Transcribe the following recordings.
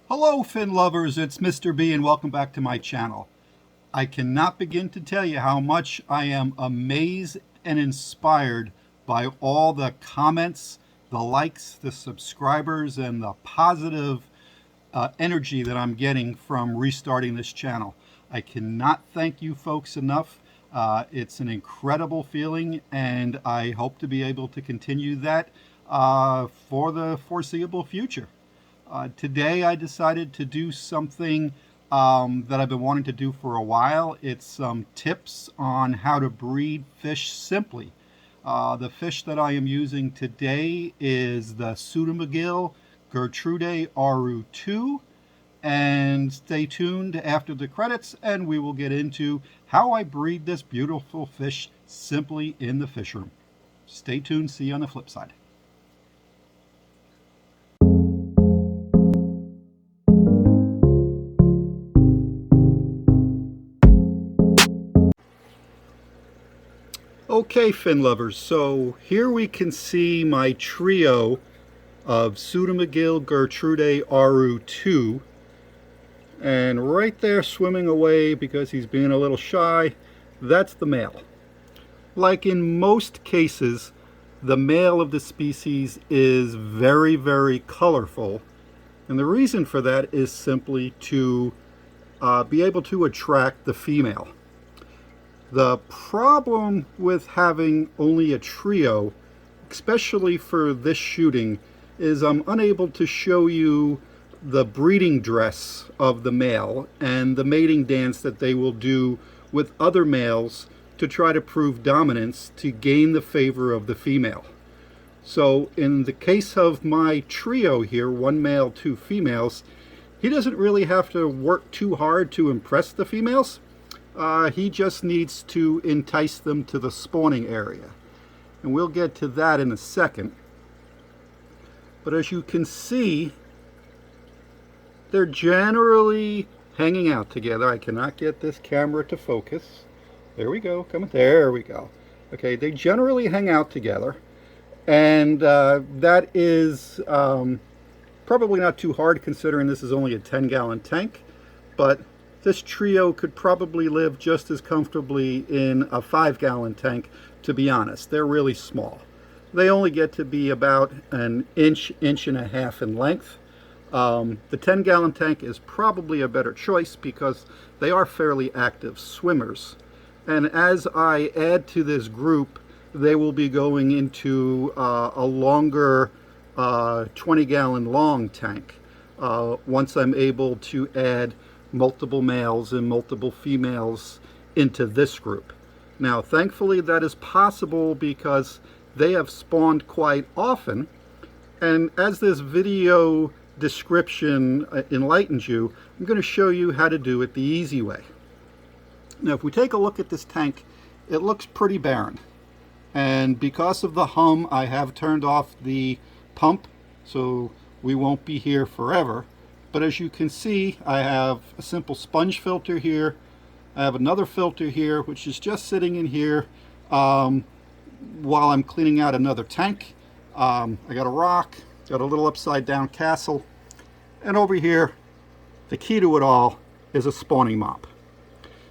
Hello fin lovers, it's Mr. B and welcome back to my channel. I cannot begin to tell you how much I am amazed and inspired by all the comments, the likes, the subscribers, and the positive energy that I'm getting from restarting this channel. I cannot thank you folks enough. It's an incredible feeling, and I hope to be able to continue that for the foreseeable future. Today I decided to do something that I've been wanting to do for a while. It's some tips on how to breed fish simply. The fish that I am using today is the Pseudomugil Aru II. And stay tuned after the credits and we will get into how I breed this beautiful fish simply in the fish room. Stay tuned, see you on the flip side. Okay, fin lovers, so here we can see my trio of Pseudomugil Aru II, and right there swimming away because he's being a little shy, that's the male. Like in most cases, the male of the species is very, very colorful, and the reason for that is simply to be able to attract the female. The problem with having only a trio, especially for this shooting, is I'm unable to show you the breeding dress of the male and the mating dance that they will do with other males to try to prove dominance to gain the favor of the female. So in the case of my trio here, one male, two females, he doesn't really have to work too hard to impress the females. He just needs to entice them to the spawning area. And we'll get to that in a second. But as you can see, they're generally hanging out together. I cannot get this camera to focus. There we go. There we go. Okay, they generally hang out together. And that is probably not too hard considering this is only a 10-gallon tank. But this trio could probably live just as comfortably in a 5-gallon tank, to be honest. They're really small. They only get to be about an inch and a half in length. The 10-gallon tank is probably a better choice because they are fairly active swimmers. And as I add to this group, they will be going into a longer 20-gallon long tank once I'm able to add multiple males and multiple females into this group. Now, thankfully, that is possible because they have spawned quite often, and as this video description enlightens you, I'm going to show you how to do it the easy way. Now, if we take a look at this tank, it looks pretty barren, and because of the hum, I have turned off the pump, so we won't be here forever. But as you can see, I have a simple sponge filter here. I have another filter here, which is just sitting in here while I'm cleaning out another tank. I got a rock, got a little upside down castle, and over here, the key to it all is a spawning mop.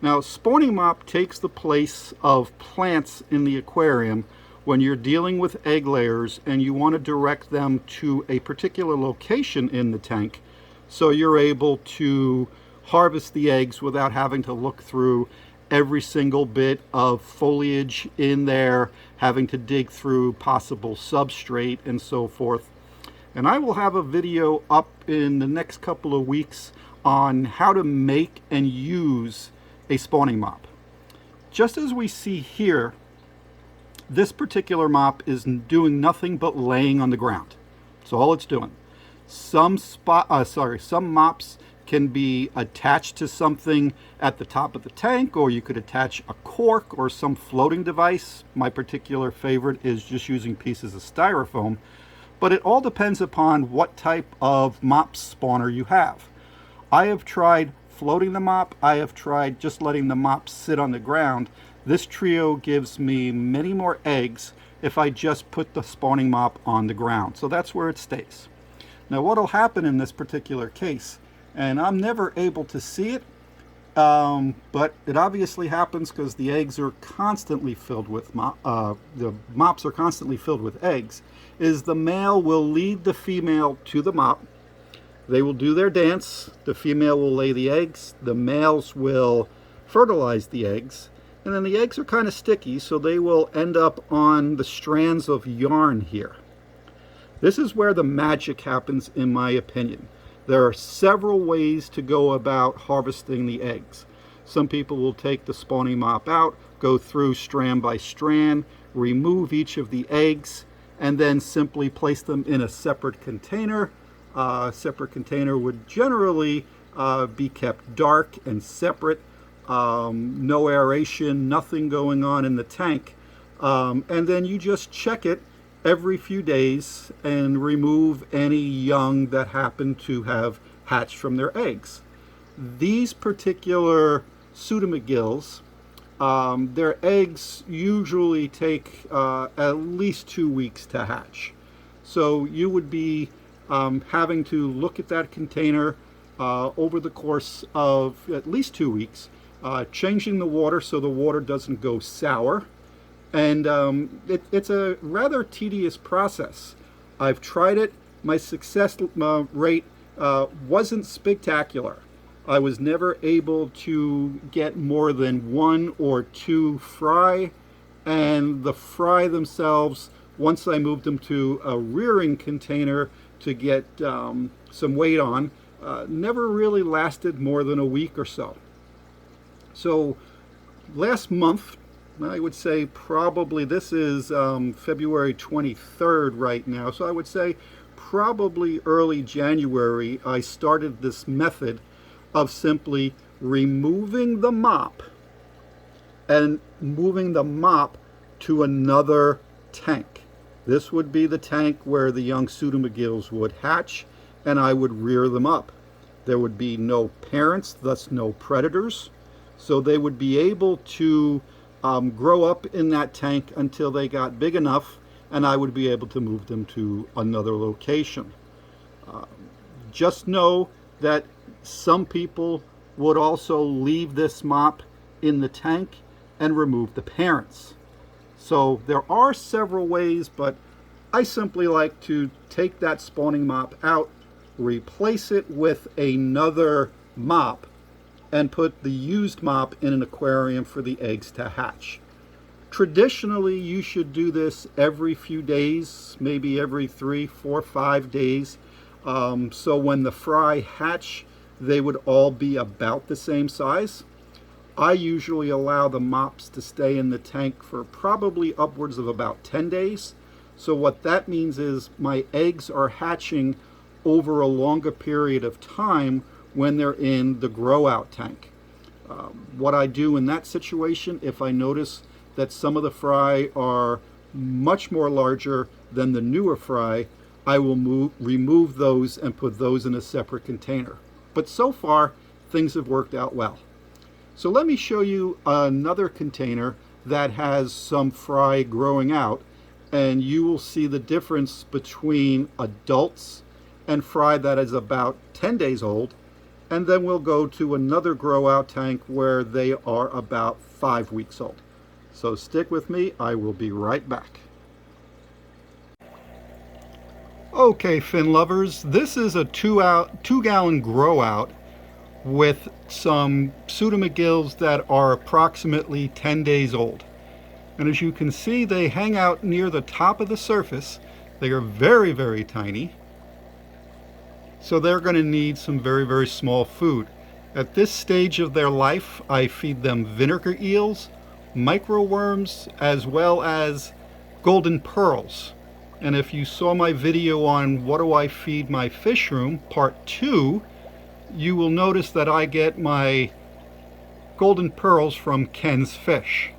Now, spawning mop takes the place of plants in the aquarium when you're dealing with egg layers and you want to direct them to a particular location in the tank, so you're able to harvest the eggs without having to look through every single bit of foliage in there, having to dig through possible substrate and so forth. And I will have a video up in the next couple of weeks on how to make and use a spawning mop. Just as we see here, this particular mop is doing nothing but laying on the ground. That's all it's doing. Some mops can be attached to something at the top of the tank, or you could attach a cork or some floating device. My particular favorite is just using pieces of styrofoam, but it all depends upon what type of mop spawner you have. I have tried floating the mop. I have tried just letting the mop sit on the ground. This trio gives me many more eggs if I just put the spawning mop on the ground. So that's where it stays. Now what will happen in this particular case, and I'm never able to see it, but it obviously happens because the eggs are constantly filled with the mops are constantly filled with eggs, is the male will lead the female to the mop. They will do their dance. The female will lay the eggs. The males will fertilize the eggs. And then the eggs are kind of sticky, so they will end up on the strands of yarn here. This is where the magic happens, in my opinion. There are several ways to go about harvesting the eggs. Some people will take the spawning mop out, go through strand by strand, remove each of the eggs, and then simply place them in a separate container. A separate container would generally be kept dark and separate. No aeration, nothing going on in the tank. And then you just check it every few days and remove any young that happen to have hatched from their eggs. These particular Pseudomugils, their eggs usually take at least 2 weeks to hatch. So you would be having to look at that container over the course of at least 2 weeks, changing the water so the water doesn't go sour. And it's a rather tedious process. I've tried it. My success rate wasn't spectacular. I was never able to get more than 1 or 2 fry, and the fry themselves, once I moved them to a rearing container to get some weight on, never really lasted more than a week or so. So last month, I would say probably, this is February 23rd right now, so I would say probably early January, I started this method of simply removing the mop and moving the mop to another tank. This would be the tank where the young Pseudomugils would hatch, and I would rear them up. There would be no parents, thus no predators, so they would be able to grow up in that tank until they got big enough, and I would be able to move them to another location. Just know that some people would also leave this mop in the tank and remove the parents. So there are several ways, but I simply like to take that spawning mop out, replace it with another mop, and put the used mop in an aquarium for the eggs to hatch. Traditionally, you should do this every few days, maybe every 3, 4, 5 days. So when the fry hatch, they would all be about the same size. I usually allow the mops to stay in the tank for probably upwards of about 10 days. So what that means is my eggs are hatching over a longer period of time when they're in the grow out tank. What I do in that situation, if I notice that some of the fry are much more larger than the newer fry, I will remove those and put those in a separate container. But so far, things have worked out well. So let me show you another container that has some fry growing out, and you will see the difference between adults and fry that is about 10 days old. And then we'll go to another grow out tank where they are about 5 weeks old. So stick with me, I will be right back. Okay, fin lovers, this is a 2-gallon grow out with some Pseudomugils that are approximately 10 days old. And as you can see, they hang out near the top of the surface. They are very, very tiny. So they're going to need some very, very small food. At this stage of their life, I feed them vinegar eels, microworms, as well as golden pearls. And if you saw my video on what do I feed my fish room, part 2, you will notice that I get my golden pearls from Ken's Fish.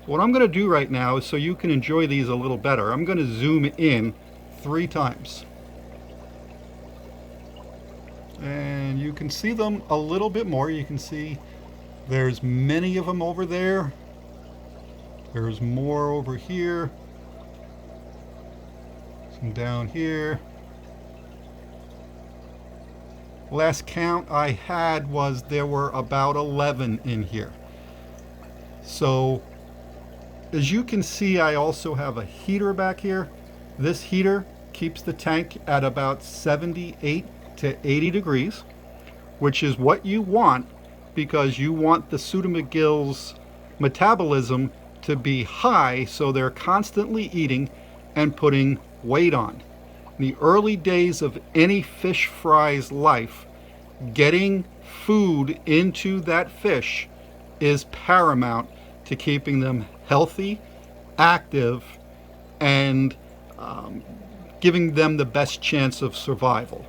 What I'm going to do right now is so you can enjoy these a little better, I'm going to zoom in 3 times. And you can see them a little bit more. You can see there's many of them over there. There's more over here. Some down here. Last count I had was there were about 11 in here. So as you can see, I also have a heater back here. This heater keeps the tank at about 78 to 80 degrees, which is what you want because you want the Pseudomugil's metabolism to be high so they're constantly eating and putting weight on. In the early days of any fish fry's life, getting food into that fish is paramount to keeping them healthy, active, and giving them the best chance of survival.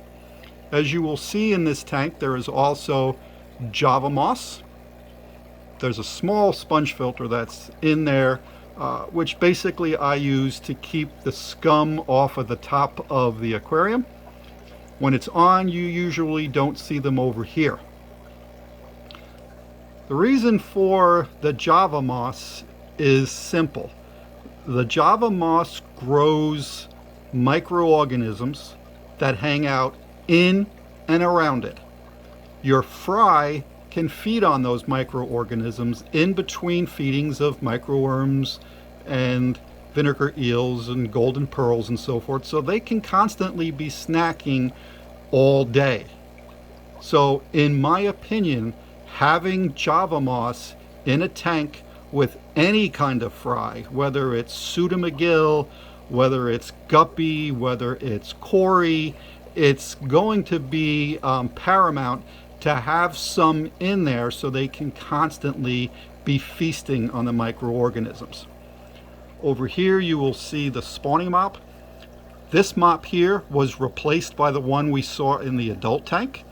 As you will see in this tank, there is also Java moss. There's a small sponge filter that's in there, which basically I use to keep the scum off of the top of the aquarium. When it's on, you usually don't see them over here. The reason for the Java moss is simple. The Java moss grows microorganisms that hang out in and around it. Your fry can feed on those microorganisms in between feedings of microworms and vinegar eels and golden pearls and so forth, so they can constantly be snacking all day. So in my opinion, having Java moss in a tank with any kind of fry, whether it's Pseudomugil, whether it's guppy, whether it's cory, it's going to be paramount to have some in there so they can constantly be feasting on the microorganisms. Over here you will see the spawning mop. This mop here was replaced by the one we saw in the adult tank.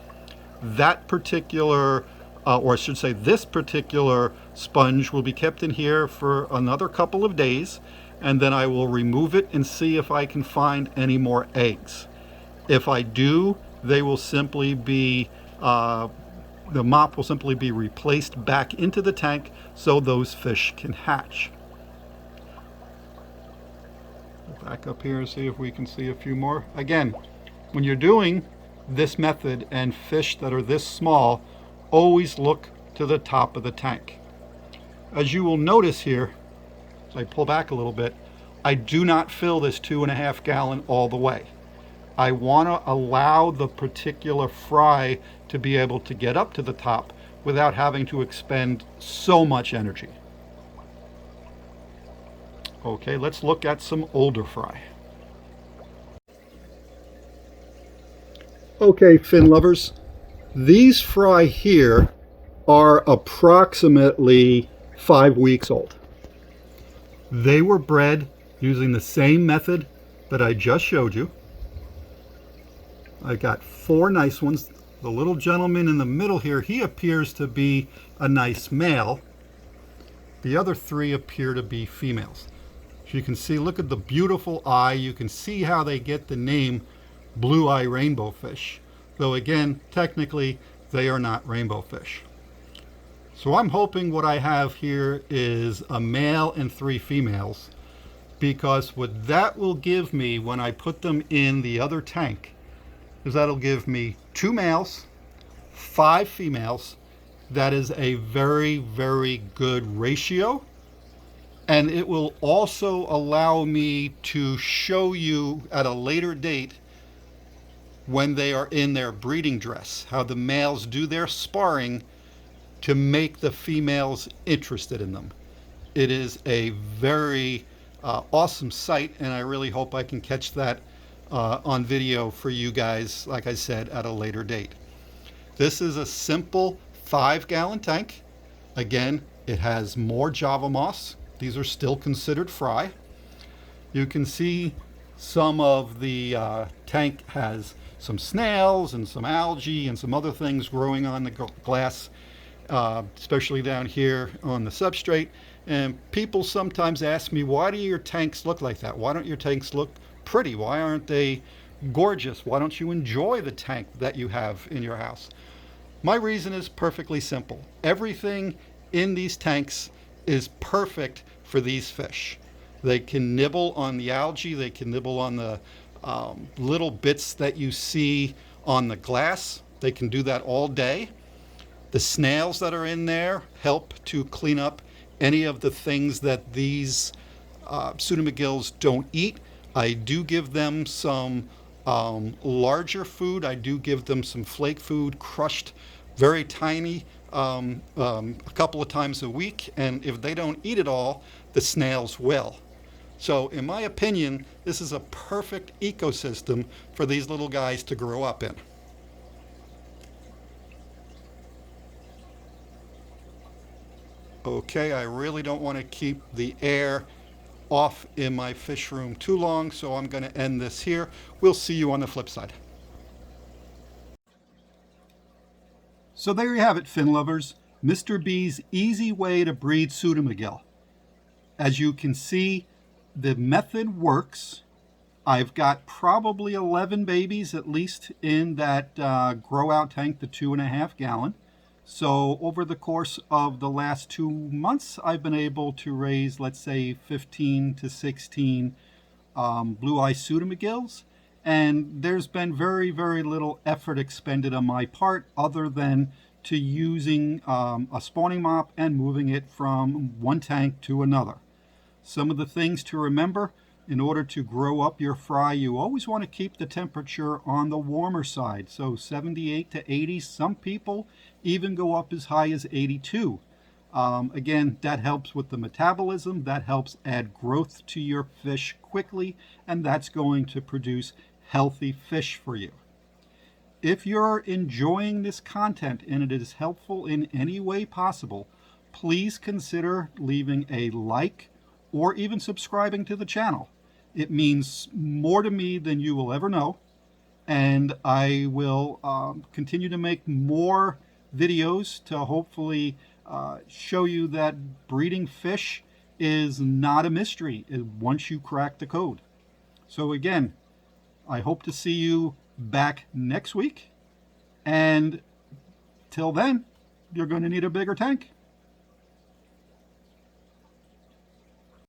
That particular, or I should say this particular sponge will be kept in here for another couple of days, and then I will remove it and see if I can find any more eggs. If I do, they will simply be, the mop will simply be replaced back into the tank so those fish can hatch. Back up here and see if we can see a few more. Again, when you're doing this method and fish that are this small, always look to the top of the tank. As you will notice here, as I pull back a little bit, I do not fill this 2.5 gallon all the way. I want to allow the particular fry to be able to get up to the top without having to expend so much energy. Okay, let's look at some older fry. Okay, fin lovers, these fry here are approximately 5 weeks old. They were bred using the same method that I just showed you. I got 4 nice ones. The little gentleman in the middle here, he appears to be a nice male. The other 3 appear to be females. As you can see, look at the beautiful eye. You can see how they get the name blue eye rainbow fish. Though again, technically, they are not rainbow fish. So I'm hoping what I have here is a male and 3 females, because what that will give me when I put them in the other tank is that'll give me 2 males, 5 females. That is a very, very good ratio. And it will also allow me to show you at a later date when they are in their breeding dress, how the males do their sparring to make the females interested in them. It is a very awesome sight, and I really hope I can catch that on video for you guys, like I said, at a later date. This is a simple 5 gallon tank. Again, it has more Java moss. These are still considered fry. You can see some of the tank has some snails and some algae and some other things growing on the glass, especially down here on the substrate. And people sometimes ask me, why do your tanks look like that? Why don't your tanks look pretty? Why aren't they gorgeous? Why don't you enjoy the tank that you have in your house? My reason is perfectly simple. Everything in these tanks is perfect for these fish. They can nibble on the algae, they can nibble on the little bits that you see on the glass. They can do that all day. The snails that are in there help to clean up any of the things that these pseudomugils don't eat. I do give them some larger food. I do give them some flake food, crushed very tiny, a couple of times a week. And if they don't eat it all, the snails will. So in my opinion, this is a perfect ecosystem for these little guys to grow up in. Okay, I really don't want to keep the air off in my fish room too long, so I'm going to end this here. We'll see you on the flip side. So there you have it, fin lovers. Mr. B's easy way to breed Pseudomugil. As you can see, the method works. I've got probably 11 babies at least in that grow out tank, the 2.5 gallon. So over the course of the last 2 months, I've been able to raise, let's say, 15 to 16 blue-eye pseudomugils. And there's been very, very little effort expended on my part other than to using a spawning mop and moving it from one tank to another. Some of the things to remember: in order to grow up your fry, you always want to keep the temperature on the warmer side. So 78 to 80, some people even go up as high as 82. Again, that helps with the metabolism, that helps add growth to your fish quickly, and that's going to produce healthy fish for you. If you're enjoying this content and it is helpful in any way possible, please consider leaving a like or even subscribing to the channel. It means more to me than you will ever know, and I will continue to make more videos to hopefully show you that breeding fish is not a mystery once you crack the code. So again, I hope to see you back next week, and till then, you're going to need a bigger tank.